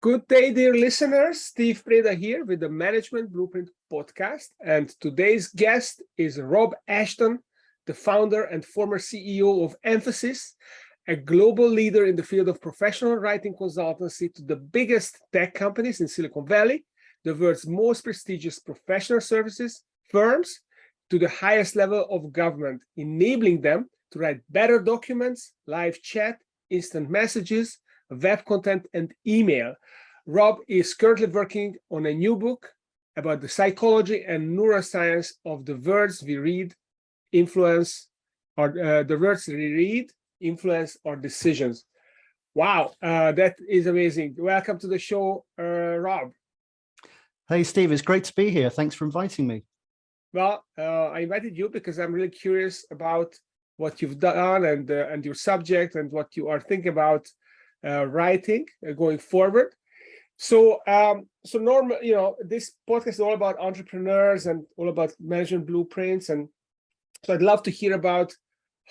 Good day, dear listeners. Steve Preda here with the Management Blueprint podcast. And today's guest is Rob Ashton, the founder and former CEO of Emphasis, a global leader in the field of professional writing consultancy to the biggest tech companies in Silicon Valley, the world's most prestigious professional services firms, to the highest level of government, enabling them to write better documents, live chat, instant messages, web content, and email. Rob is currently working on a new book about the psychology and neuroscience of the words we read, influence, or the words we read, influence our decisions. Wow, that is amazing. Welcome to the show, Rob. Hey, Steve, it's great to be here. Thanks for inviting me. Well, I invited you because I'm really curious about what you've done and your subject and what you are thinking about writing going forward. So normal, this podcast is all about entrepreneurs and all about management blueprints, and so I'd love to hear about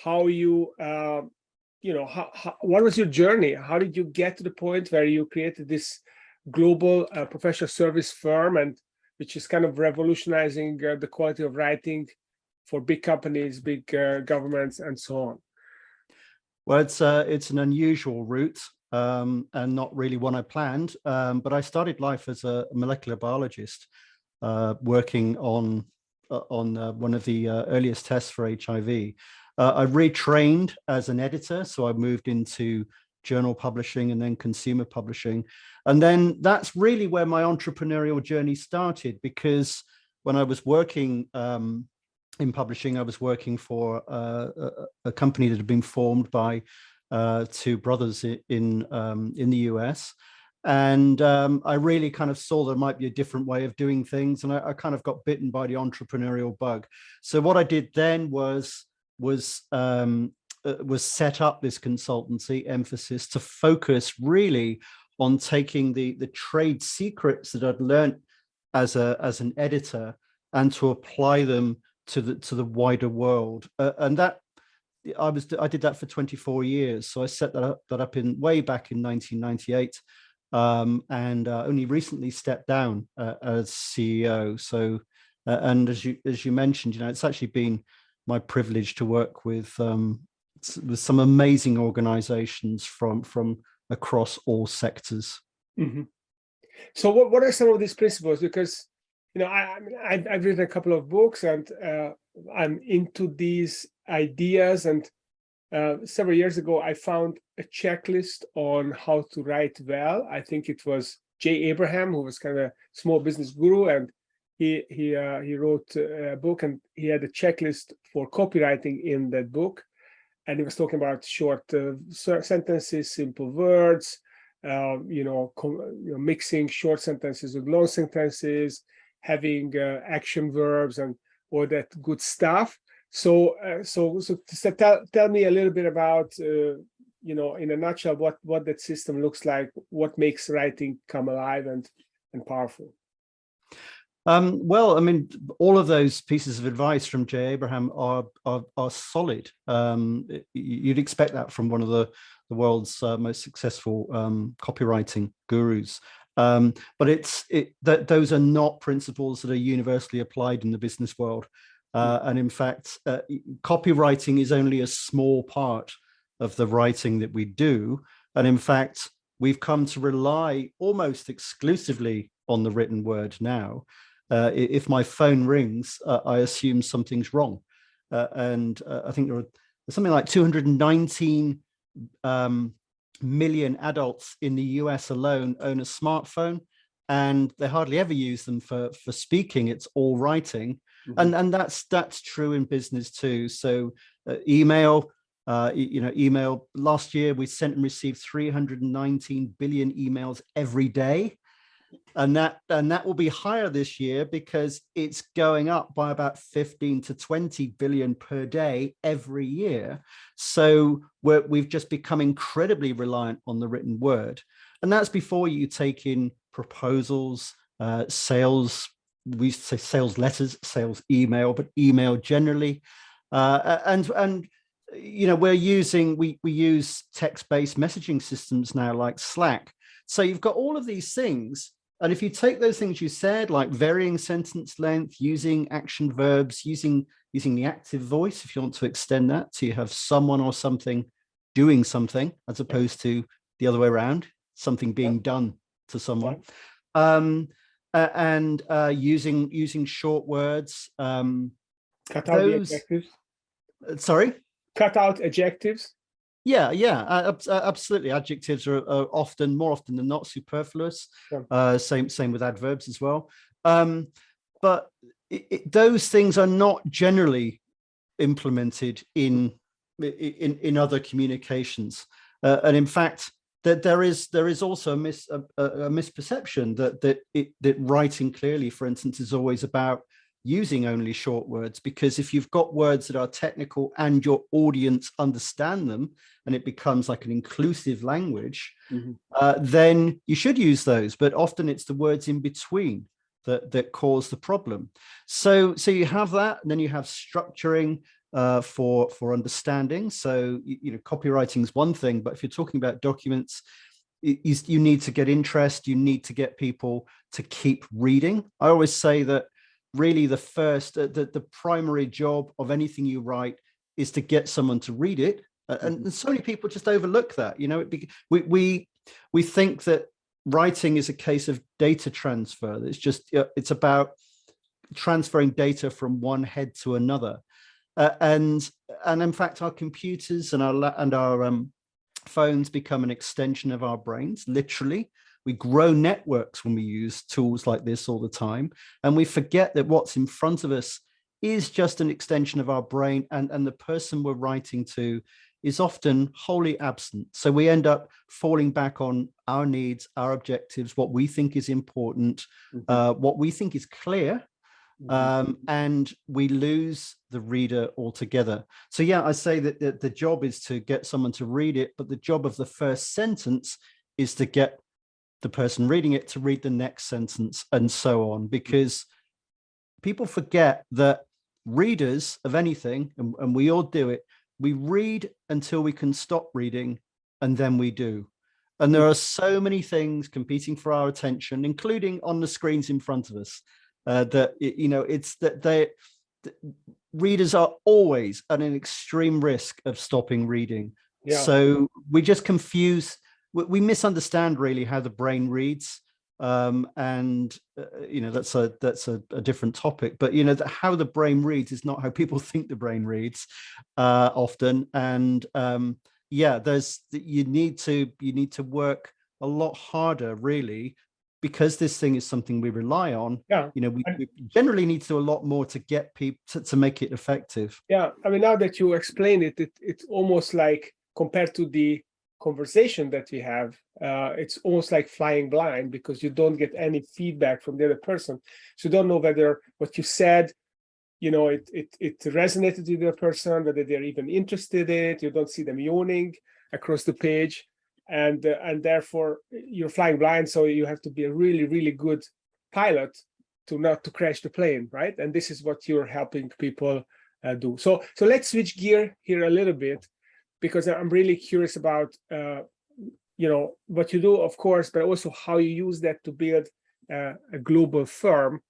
how you, what was your journey? How did you get to the point where you created this global professional service firm, and which is kind of revolutionizing the quality of writing for big companies, big governments, and so on? Well, it's an unusual route and not really one I planned. But I started life as a molecular biologist, working on one of the earliest tests for HIV. I retrained as an editor, so I moved into journal publishing and then consumer publishing. And then that's really where my entrepreneurial journey started, because when I was working in publishing, I was working for a company that had been formed by two brothers in the US. And I really kind of saw there might be a different way of doing things. And I kind of got bitten by the entrepreneurial bug. So what I did then was set up this consultancy, Emphasis, to focus really on taking the trade secrets that I'd learned as an editor and to apply them to the wider world. And that I did that for 24 years. So I set that up way back in 1998, and only recently stepped down as CEO. So and as you mentioned, it's actually been my privilege to work with some amazing organizations from across all sectors. Mm-hmm. So what are some of these principles? Because I've written a couple of books, and I'm into these ideas. And several years ago, I found a checklist on how to write well. I think it was Jay Abraham, who was kind of a small business guru, and he wrote a book, and he had a checklist for copywriting in that book. And he was talking about short sentences, simple words, mixing short sentences with long sentences, having action verbs and all that good stuff. So tell me a little bit about, in a nutshell, what that system looks like, what makes writing come alive and powerful. Well, I mean, all of those pieces of advice from Jay Abraham are solid. You'd expect that from one of the world's most successful copywriting gurus. But those are not principles that are universally applied in the business world. And in fact, copywriting is only a small part of the writing that we do. And in fact, we've come to rely almost exclusively on the written word now. If my phone rings, I assume something's wrong. And I think there's something like 219 million adults in the US alone own a smartphone, and they hardly ever use them for speaking. It's all writing. Mm-hmm. And that's true in business too. So email, email, last year we sent and received 319 billion emails every day. And that will be higher this year because it's going up by about 15 to 20 billion per day every year. So we've just become incredibly reliant on the written word. And that's before you take in proposals, sales, we used to say sales letters, sales email, but email generally. And we use text-based messaging systems now like Slack So you've got all of these things. And if you take those things you said, like varying sentence length, using action verbs, using the active voice, if you want to extend that, so you have someone or something doing something, as opposed to the other way around, something being done to someone. And using short words. Cut out the adjectives. Sorry? Cut out adjectives. Yeah, absolutely. Adjectives are often, more often than not, superfluous. Same with adverbs as well. But those things are not generally implemented in other communications. And in fact, that there is also a misperception that writing clearly, for instance, is always about using only short words, because if you've got words that are technical and your audience understand them and it becomes like an inclusive language, then you should use those. But often it's the words in between that cause the problem. So you have that, and then you have structuring for understanding. So copywriting is one thing, but if you're talking about documents, you need to get interest, you need to get people to keep reading. I always say that really the primary job of anything you write is to get someone to read it. And so many people just overlook that. We think that writing is a case of data transfer. It's about transferring data from one head to another. And in fact, our computers and our phones become an extension of our brains, literally. We grow networks when we use tools like this all the time, and we forget that what's in front of us is just an extension of our brain, and the person we're writing to is often wholly absent. So we end up falling back on our needs, our objectives, what we think is important, what we think is clear, and we lose the reader altogether. So yeah, I say that the job is to get someone to read it, but the job of the first sentence is to get the person reading it to read the next sentence, and so on, because people forget that readers of anything, and we all do it, we read until we can stop reading, and then we do. And there are so many things competing for our attention, including on the screens in front of us, readers are always at an extreme risk of stopping reading. So we just we misunderstand really how the brain reads, and that's a different topic. But how the brain reads is not how people think the brain reads often. And you need to work a lot harder, really, because this thing is something we rely on. We generally need to do a lot more to get people to make it effective. I mean, now that you explain it, it's almost like, compared to the conversation that we have, it's almost like flying blind, because you don't get any feedback from the other person. So you don't know whether what you said, it resonated with the person, whether they're even interested in it. You don't see them yawning across the page, and therefore you're flying blind. So you have to be a really, really good pilot to not to crash the plane, right? And this is what you're helping people do. So let's switch gear here a little bit, because I'm really curious about what you do, of course, but also how you use that to build a global firm.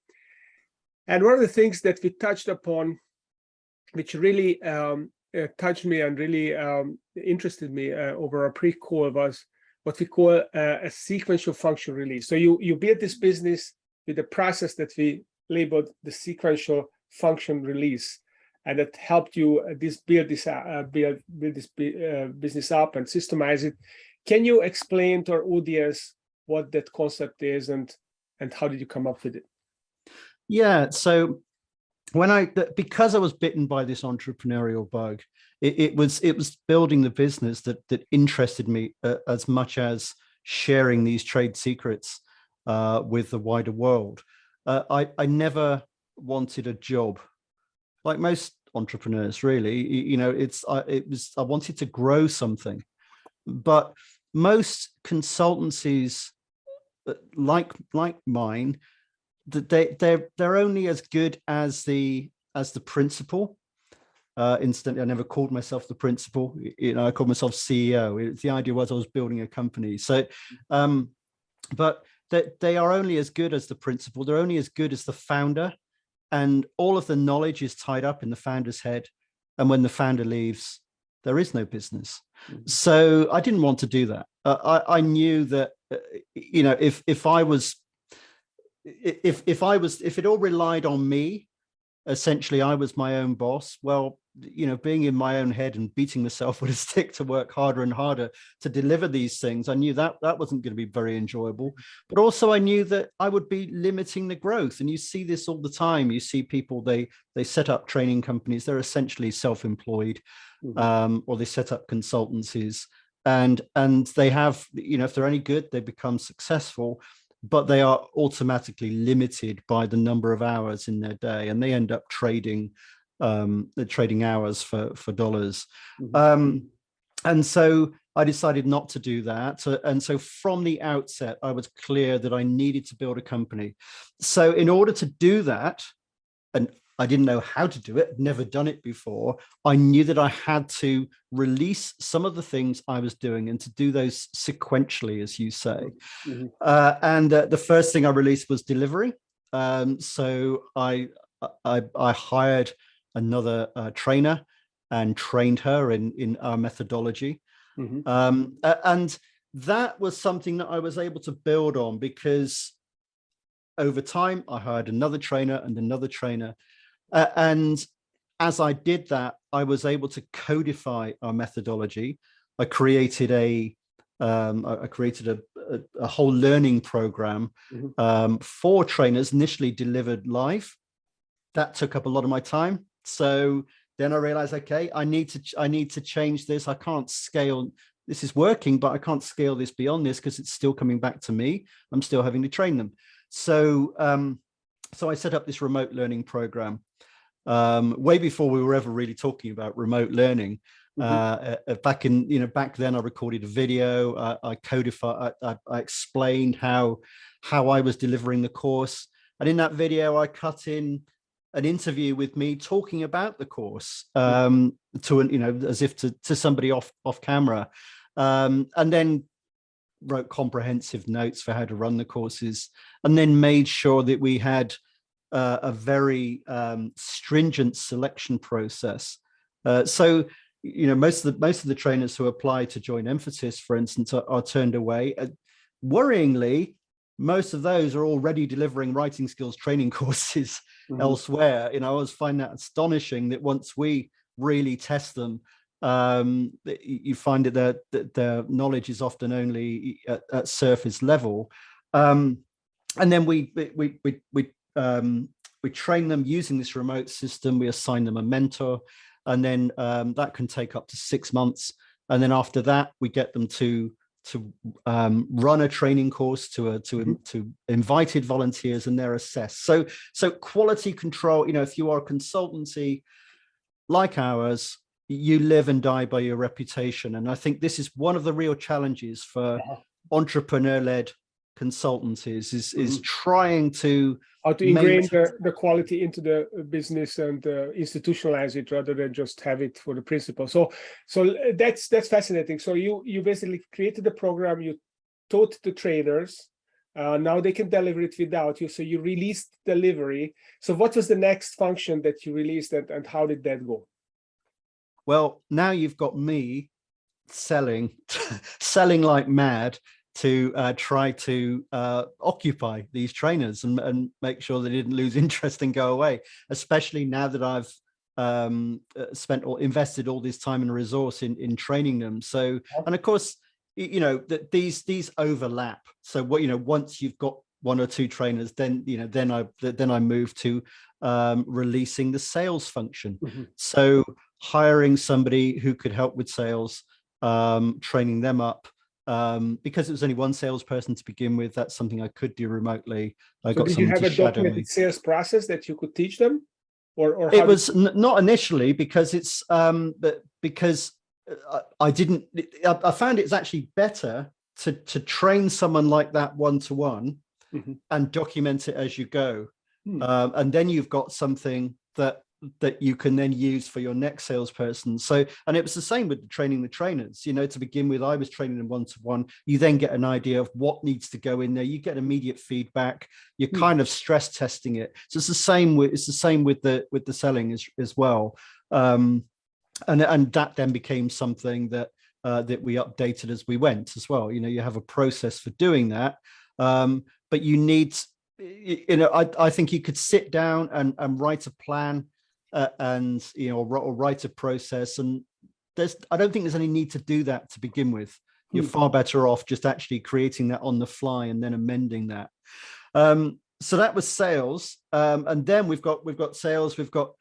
And one of the things that we touched upon, which really touched me and really interested me over our pre-call, was what we call a sequential function release. So you built this business with a process that we labeled the sequential function release, and that helped you build this business up and systemize it. Can you explain to our audience what that concept is, and how did you come up with it? Yeah, so because I was bitten by this entrepreneurial bug, it was building the business that interested me as much as sharing these trade secrets with the wider world. I never wanted a job. Like most entrepreneurs, really, I wanted to grow something, but most consultancies like mine, they're only as good as the principal. Incidentally, I never called myself the principal. I called myself CEO. The idea was I was building a company. So but that they are only as good as the principal. They're only as good as the founder, and all of the knowledge is tied up in the founder's head. And when the founder leaves, there is no business. Mm-hmm. So I didn't want to do that. I knew that, if it all relied on me, essentially I was my own boss. Well, being in my own head and beating myself with a stick to work harder and harder to deliver these things, I knew that wasn't going to be very enjoyable. But also I knew that I would be limiting the growth. And you see this all the time. You see people, they set up training companies. They're essentially self-employed, or they set up consultancies, and they have, if they're any good, they become successful, but they are automatically limited by the number of hours in their day, and they end up trading hours for dollars. Mm-hmm. And so I decided not to do that. And so from the outset, I was clear that I needed to build a company. So in order to do that, and I didn't know how to do it, never done it before, I knew that I had to release some of the things I was doing and to do those sequentially, as you say. Mm-hmm. And the first thing I released was delivery. So I hired another trainer and trained her in our methodology. Mm-hmm. And that was something that I was able to build on, because over time I hired another trainer and another trainer. And as I did that, I was able to codify our methodology. I created a whole learning program for trainers, initially delivered live. That took up a lot of my time. So then I realized, okay, I need to change this. I can't scale. This is working, but I can't scale this beyond this because it's still coming back to me. I'm still having to train them. So I set up this remote learning program way before we were ever really talking about remote learning. Back then I recorded a video. I codified. I explained how I was delivering the course, and in that video I cut in an interview with me talking about the course, as if to somebody off camera, and then wrote comprehensive notes for how to run the courses, and then made sure that we had a very stringent selection process. So most of the trainers who apply to join Emphasis, for instance, are turned away. Worryingly, most of those are already delivering writing skills training courses elsewhere. I always find that astonishing that once we really test them, you find that their knowledge is often only at surface level. And then we train them using this remote system. We assign them a mentor, and then that can take up to 6 months. And then after that, we get them to run a training course to invited volunteers, and they're assessed. So quality control. If you are a consultancy like ours, you live and die by your reputation. And I think this is one of the real challenges for entrepreneur-led consultancies is trying to how to ingrain the quality into the business and institutionalize it rather than just have it for the principal. So that's fascinating. So you basically created the program, you taught the trainers, now they can deliver it without you. So you released delivery. So what was the next function that you released, and how did that go? Well, now you've got me selling like mad to try to occupy these trainers and make sure they didn't lose interest and go away, especially now that I've spent or invested all this time and resource in training them. So, and of course, that these overlap. So once you've got one or two trainers, then I move to releasing the sales function. So hiring somebody who could help with sales, training them up. Because it was only one salesperson to begin with, that's something I could do remotely. Did you have a documented sales process that you could teach them, or it was not initially, because it's because I didn't. I found it's actually better to train someone like that one-to-one and document it as you go, and then you've got something that that you can then use for your next salesperson. So, and it was the same with training the trainers. You know, to begin with, I was training them one-to-one. You then get an idea of what needs to go in there. You get immediate feedback. You're kind of stress testing it. So it's the same with the selling as well. And that then became something that we updated as we went as well. You know, you have a process for doing that, but you need, you know, I think you could sit down and write a plan and, you know, or write a process. And I don't think there's any need to do that to begin with. You're far better off just actually creating that on the fly and then amending that. So that was sales, and then we've got sales, we've got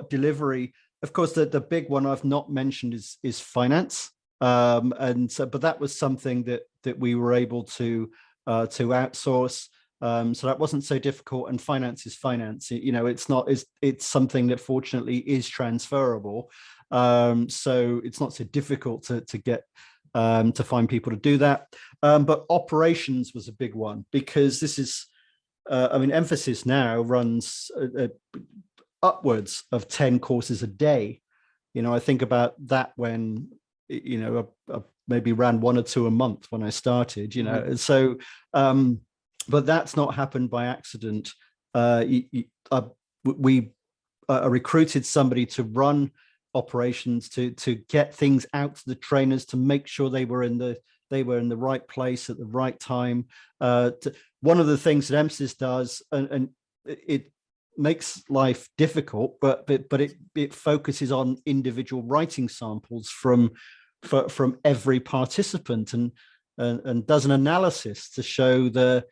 delivery. Of course, the big one I've not mentioned is finance, and so, but that was something that we were able to outsource. So that wasn't so difficult. And finance is finance. You know, it's something that fortunately is transferable. So it's not so difficult to get to find people to do that. But operations was a big one, because this is, I mean, Emphasis now runs upwards of 10 courses a day. You know, I think about that when, you know, I maybe ran 1 or 2 a month when I started, you know. So, but that's not happened by accident. We recruited somebody to run operations, to get things out to the trainers, to make sure they were in the right place at the right time. One of the things that Emphasis does, and it makes life difficult, but it focuses on individual writing samples from every participant, and does an analysis to show the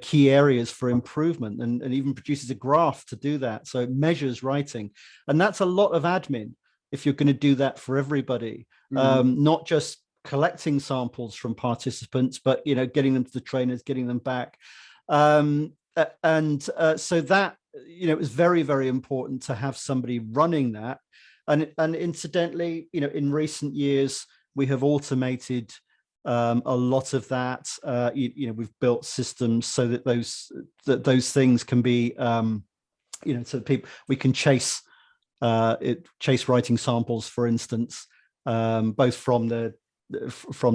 key areas for improvement, and even produces a graph to do that. So it measures writing, and that's a lot of admin if you're going to do that for everybody, not just collecting samples from participants, but, you know, getting them to the trainers, getting them back. So that, you know, it was very, very important to have somebody running that. And incidentally, you know, in recent years, we have automated a lot of that. You know, we've built systems so that those things can be, you know, so people, we can chase writing samples, for instance, both from the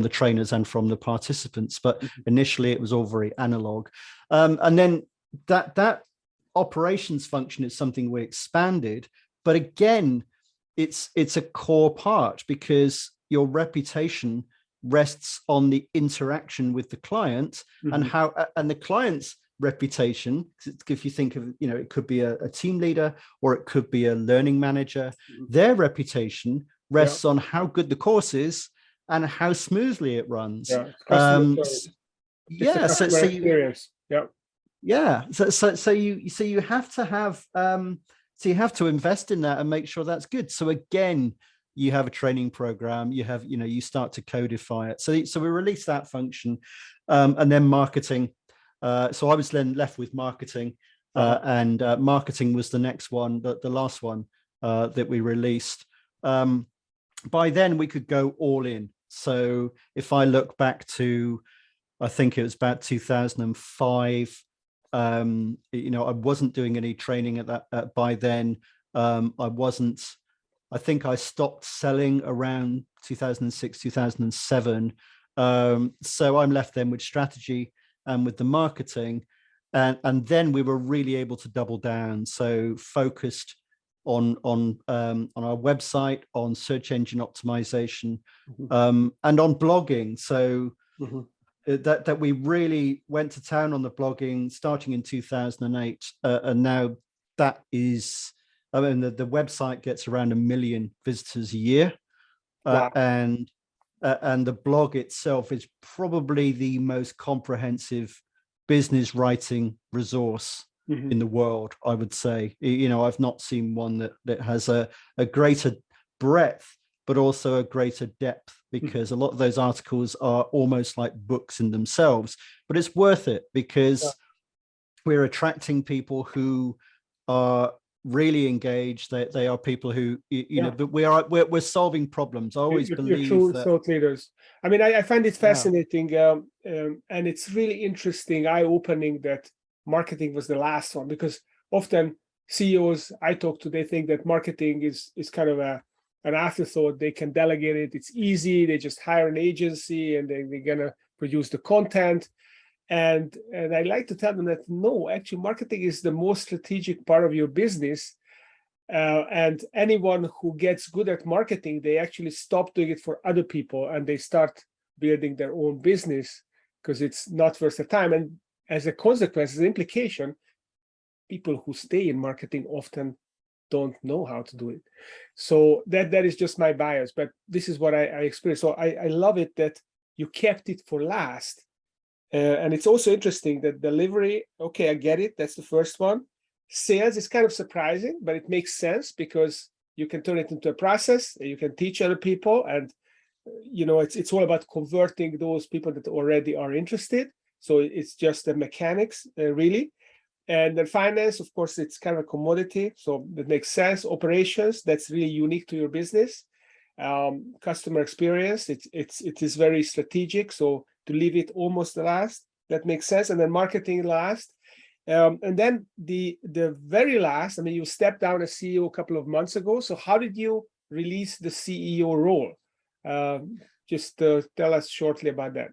trainers and from the participants. But initially, it was all very analog, and then that operations function is something we expanded. But again, it's a core part, because your reputation rests on the interaction with the client, and the client's reputation, if you think of, you know, it could be a team leader, or it could be a learning manager, their reputation rests on how good the course is and how smoothly it runs. So you have to have so you have to invest in that and make sure that's good. So again, you have a training program, you have, you know, you start to codify it. So we released that function, and then marketing. So I was then left with marketing, and marketing was the next one, the last one that we released. By then we could go all in. So if I look back to, I think it was about 2005, you know, I wasn't doing any training at that by then. I think I stopped selling around 2006, 2007. So I'm left then with strategy and with the marketing, and then we were really able to double down. So focused on our website, on search engine optimization, and on blogging. So that we really went to town on the blogging starting in 2008, and now that is, I mean, the website gets around 1 million visitors a year. And the blog itself is probably the most comprehensive business writing resource in the world, I would say. You know, I've not seen one that has a greater breadth, but also a greater depth, because a lot of those articles are almost like books in themselves. But it's worth it, because we're attracting people who are really engaged. They are people who, you know, but we're solving problems. I always believe true that thought leaders. I mean, I find it fascinating, and it's really interesting, eye-opening that marketing was the last one, because often CEOs I talk to, they think that marketing is kind of an afterthought. They can delegate it. It's easy. They just hire an agency and they're gonna produce the content. And I like to tell them that no, actually, marketing is the most strategic part of your business. And anyone who gets good at marketing, they actually stop doing it for other people and they start building their own business because it's not worth the time. And as a consequence, as an implication, people who stay in marketing often don't know how to do it. So that is just my bias, but this is what I experienced. So I love it that you kept it for last. And it's also interesting that delivery, okay, I get it. That's the first one. Sales is kind of surprising, but it makes sense because you can turn it into a process. You can teach other people, and it's all about converting those people that already are interested. So it's just the mechanics, really. And then finance, of course, it's kind of a commodity, so that makes sense. Operations, that's really unique to your business. Customer experience, it is very strategic. So to leave it almost the last, that makes sense. And then marketing last. And then the very last, I mean, you stepped down as CEO a couple of months ago. So how did you release the CEO role? Just tell us shortly about that.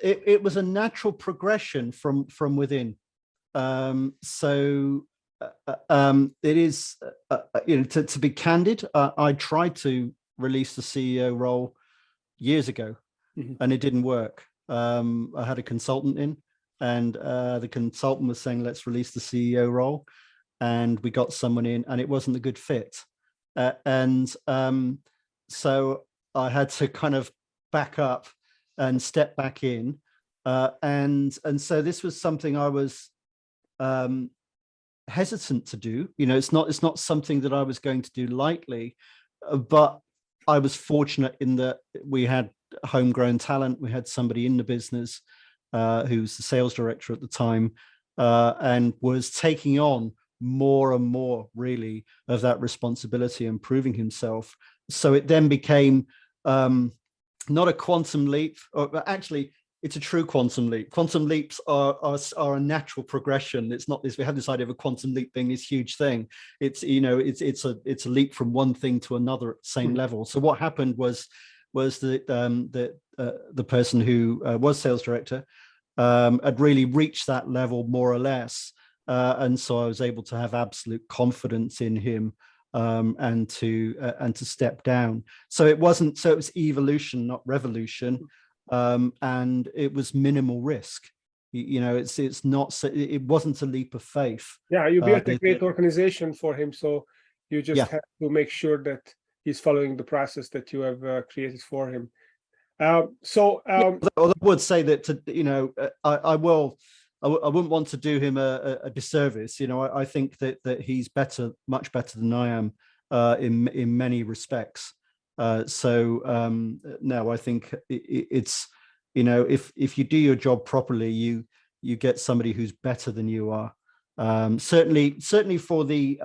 It was a natural progression from within. It is, to be candid, I tried to release the CEO role years ago, and it didn't work. I had a consultant in, and the consultant was saying, let's release the CEO role. And we got someone in, and it wasn't a good fit. So I had to kind of back up and step back in. And so this was something I was hesitant to do. It's not something that I was going to do lightly, but I was fortunate in that we had homegrown talent. We had somebody in the business who was the sales director at the time, and was taking on more and more really of that responsibility and proving himself. So it then became not a quantum leap, but actually it's a true quantum leap. Quantum leaps are a natural progression. It's not this. We have this idea of a quantum leap being this huge thing. It's it's a leap from one thing to another at the same level. So what happened was that the person who was sales director had really reached that level more or less, and so I was able to have absolute confidence in him, and to step down. So it was evolution, not revolution. And it was minimal risk. It wasn't a leap of faith. Yeah, you built a great organization for him, so you just have to make sure that he's following the process that you have created for him. I would say that I wouldn't want to do him a disservice. I think that he's much better than I am in many respects. No, I think it's, if you do your job properly, you get somebody who's better than you are. Certainly for the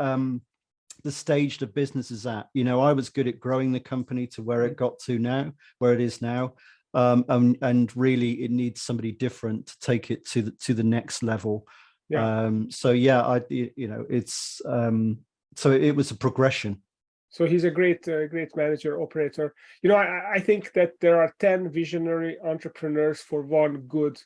stage the business is at. I was good at growing the company to where it got to now, where it is now. And really it needs somebody different to take it to the next level. Yeah. It was a progression. So he's a great manager, operator. I think that there are 10 visionary entrepreneurs for one good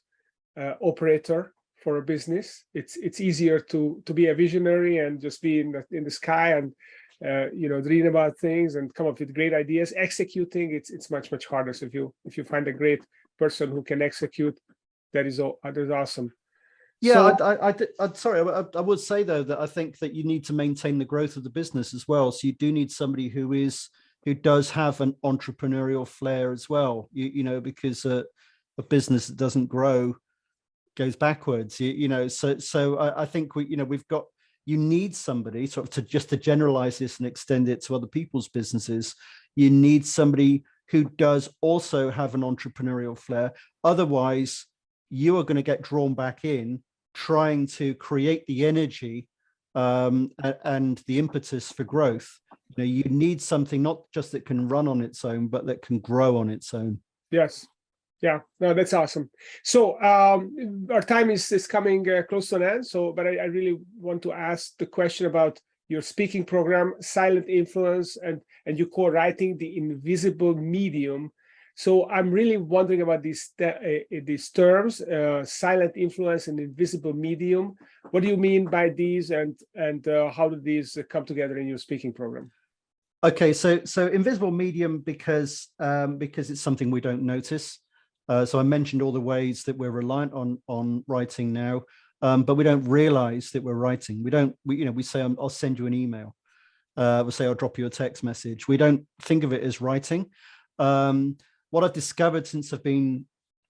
operator for a business. It's easier to be a visionary and just be in the sky and dream about things and come up with great ideas. Executing, it's much harder. So if you find a great person who can execute, that is awesome. Yeah, so, sorry, I would say though that I think that you need to maintain the growth of the business as well. So you do need somebody who does have an entrepreneurial flair as well. Because a business that doesn't grow goes backwards. So I think you need somebody sort of to generalize this and extend it to other people's businesses. You need somebody who does also have an entrepreneurial flair. Otherwise, you are going to get drawn back in trying to create the energy and the impetus for growth. You need something not just that can run on its own, but that can grow on its own. Yes. Yeah, no, that's awesome. So our time is coming close to an end. So, but I really want to ask the question about your speaking program, Silent Influence, and you call writing the invisible medium. So I'm really wondering about these terms, silent influence and invisible medium. What do you mean by these, and how do these come together in your speaking program? Okay, so invisible medium because it's something we don't notice. So I mentioned all the ways that we're reliant on writing now, but we don't realize that we're writing. We say, I'll send you an email. We'll say, I'll drop you a text message. We don't think of it as writing. What I've discovered since I've been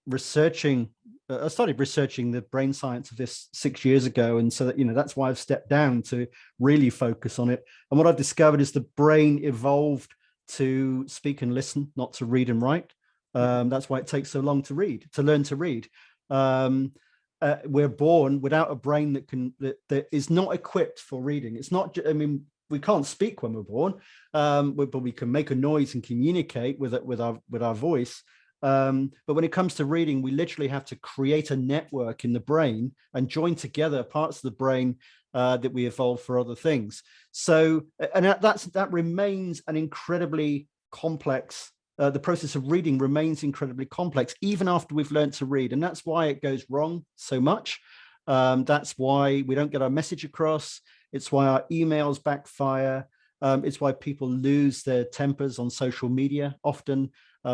researching, I started researching the brain science of this 6 years ago. And so that, that's why I've stepped down to really focus on it. And what I've discovered is the brain evolved to speak and listen, not to read and write. That's why it takes so long to learn to read. We're born without a brain that is not equipped for reading. It's not, we can't speak when we're born, but we can make a noise and communicate with our voice. But when it comes to reading, we literally have to create a network in the brain and join together parts of the brain that we evolved for other things. So, and that remains an incredibly complex. The process of reading remains incredibly complex, even after we've learned to read. And that's why it goes wrong so much. That's why we don't get our message across. It's why our emails backfire. It's why people lose their tempers on social media often,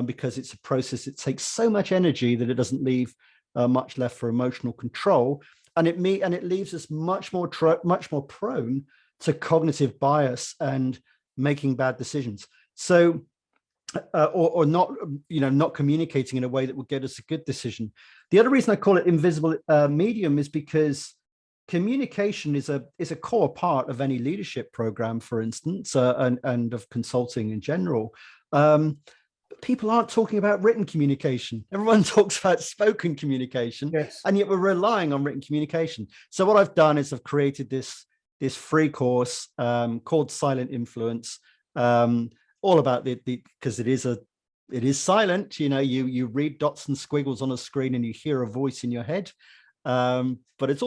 because it's a process. It takes so much energy that it doesn't leave much left for emotional control. And it leaves us much more prone to cognitive bias and making bad decisions. So, or not, not communicating in a way that would get us a good decision. The other reason I call it invisible medium is because communication is a core part of any leadership program, for instance, and of consulting in general. People aren't talking about written communication. Everyone talks about spoken communication, yes. And yet we're relying on written communication. So what I've done is I've created this free course called Silent Influence. All about because it is silent. You read dots and squiggles on a screen and you hear a voice in your head, but it's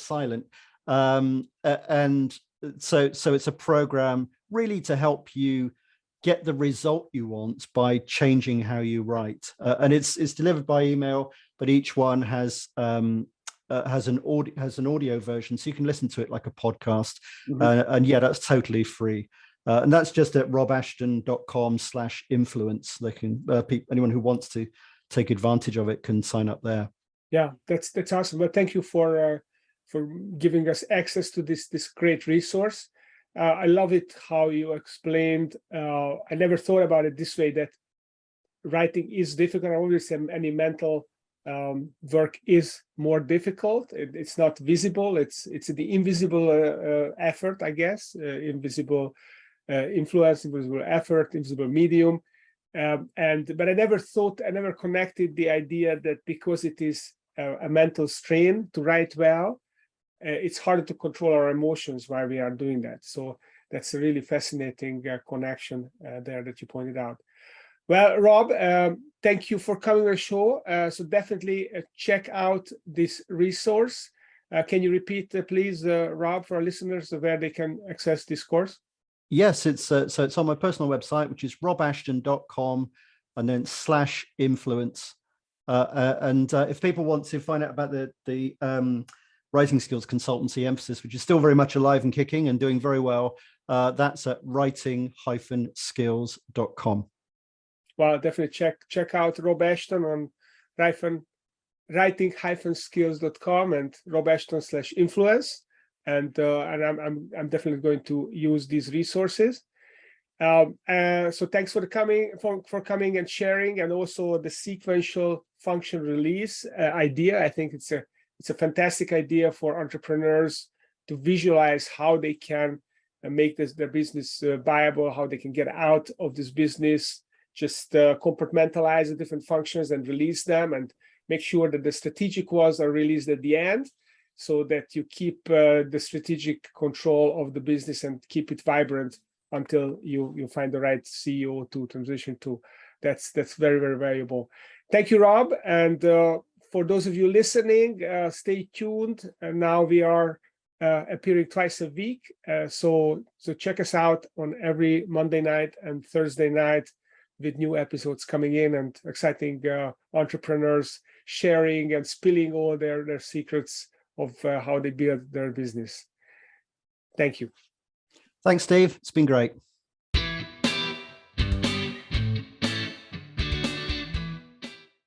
silent. And so it's a program really to help you get the result you want by changing how you write. And it's delivered by email, but each one has an audio version, so you can listen to it like a podcast. Mm-hmm. And yeah, that's totally free. And that's just at robashton.com/influence. They can anyone who wants to take advantage of it can sign up there. Yeah, that's awesome. Well, thank you for giving us access to this great resource. I love it how you explained. I never thought about it this way, that writing is difficult. I always say any mental work is more difficult. It's not visible. It's the invisible effort, I guess. Invisible influence, invisible effort, invisible medium. But I never connected the idea that because it is a mental strain to write well, it's harder to control our emotions while we are doing that. So that's a really fascinating connection there that you pointed out. Well, Rob, thank you for coming on the show. So definitely check out this resource. Can you repeat, please, Rob, for our listeners, where they can access this course? Yes, it's on my personal website, which is robashton.com and then /influence. And if people want to find out about the writing skills consultancy emphasis, which is still very much alive and kicking and doing very well, that's at writing-skills.com. Well, definitely check out Rob Ashton on writing-skills.com and Rob Ashton /influence. And I'm definitely going to use these resources. So thanks for coming and sharing, and also the sequential function release idea. I think it's a fantastic idea for entrepreneurs to visualize how they can make their business viable, how they can get out of this business, just compartmentalize the different functions and release them, and make sure that the strategic ones are released at the end, so that you keep the strategic control of the business and keep it vibrant until you find the right CEO to transition to. That's very, very valuable. Thank you, Rob. And for those of you listening, stay tuned. And now we are appearing twice a week. So check us out on every Monday night and Thursday night with new episodes coming in and exciting entrepreneurs sharing and spilling all their secrets of how they build their business. Thank you. Thanks, Steve. It's been great.